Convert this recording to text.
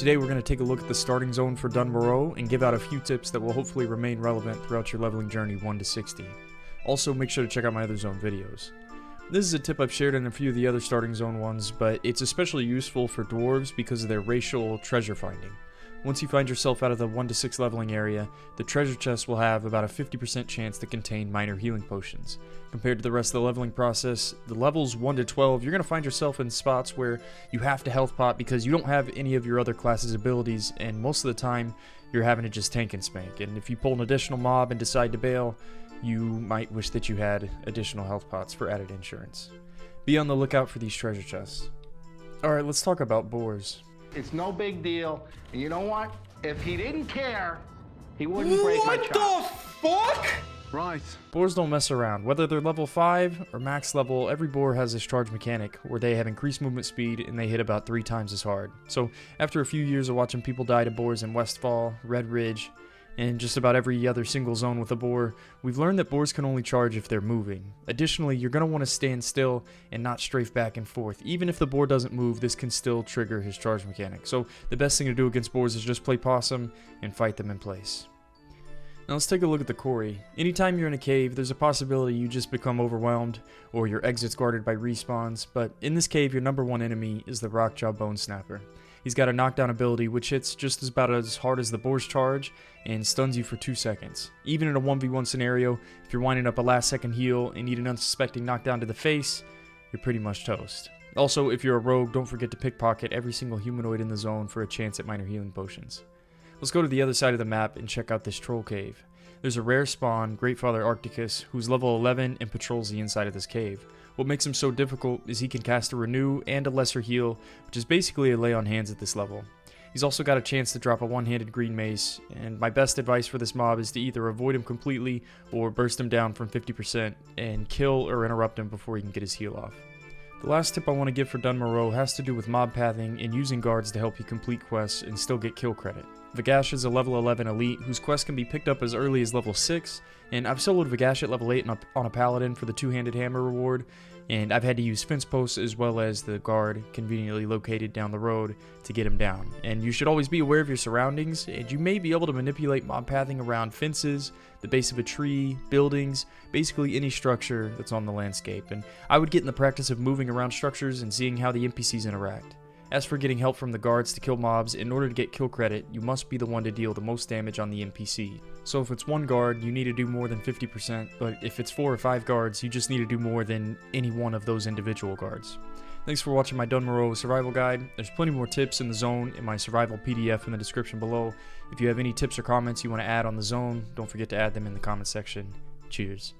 Today we're going to take a look at the starting zone for Dun Morogh and give out a few tips that will hopefully remain relevant throughout your leveling journey 1 to 60. Also, make sure to check out my other zone videos. This is a tip I've shared in a few of the other starting zone ones, but it's especially useful for dwarves because of their racial treasure finding. Once you find yourself out of the 1 to 6 leveling area, the treasure chest will have about a 50% chance to contain minor healing potions. Compared to the rest of the leveling process, the levels 1 to 12, you're going to find yourself in spots where you have to health pot because you don't have any of your other classes' abilities, and most of the time, you're having to just tank and spank. And if you pull an additional mob and decide to bail, you might wish that you had additional health pots for added insurance. Be on the lookout for these treasure chests. Alright, let's talk about boars. It's no big deal. And you know what? If he didn't care, he wouldn't break my chop. What the fuck? Right. Boars don't mess around. Whether they're level 5 or max level, every boar has this charge mechanic where they have increased movement speed and they hit about 3 times as hard. So after a few years of watching people die to boars in Westfall, Red Ridge, and just about every other single zone with a boar, we've learned that boars can only charge if they're moving. Additionally, you're going to want to stand still and not strafe back and forth. Even if the boar doesn't move, this can still trigger his charge mechanic. So the best thing to do against boars is just play possum and fight them in place. Now let's take a look at the Quarry. Anytime you're in a cave, there's a possibility you just become overwhelmed or your exit's guarded by respawns, but in this cave your number one enemy is the Rockjaw Bone Snapper. He's got a knockdown ability which hits just about as hard as the boar's charge and stuns you for 2 seconds. Even in a 1v1 scenario, if you're winding up a last second heal and need an unsuspecting knockdown to the face, you're pretty much toast. Also, if you're a rogue, don't forget to pickpocket every single humanoid in the zone for a chance at minor healing potions. Let's go to the other side of the map and check out this troll cave. There's a rare spawn, Greatfather Arcticus, who's level 11 and patrols the inside of this cave. What makes him so difficult is he can cast a Renew and a Lesser Heal, which is basically a lay on hands at this level. He's also got a chance to drop a one-handed green mace, and my best advice for this mob is to either avoid him completely or burst him down from 50% and kill or interrupt him before he can get his heal off. The last tip I want to give for Dun Morogh has to do with mob pathing and using guards to help you complete quests and still get kill credit. Gash is a level 11 elite whose quest can be picked up as early as level 6, and I've soloed Gash at level 8 on a paladin for the two-handed hammer reward, and I've had to use fence posts as well as the guard conveniently located down the road to get him down. And you should always be aware of your surroundings, and you may be able to manipulate mob pathing around fences, the base of a tree, buildings, basically any structure that's on the landscape. And I would get in the practice of moving around structures and seeing how the NPCs interact. As for getting help from the guards to kill mobs, in order to get kill credit, you must be the one to deal the most damage on the NPC. So if it's 1 guard, you need to do more than 50%, but if it's 4 or 5 guards, you just need to do more than any one of those individual guards. Thanks for watching my Dun Morogh survival guide. There's plenty more tips in the zone in my survival PDF in the description below. If you have any tips or comments you want to add on the zone, don't forget to add them in the comment section. Cheers.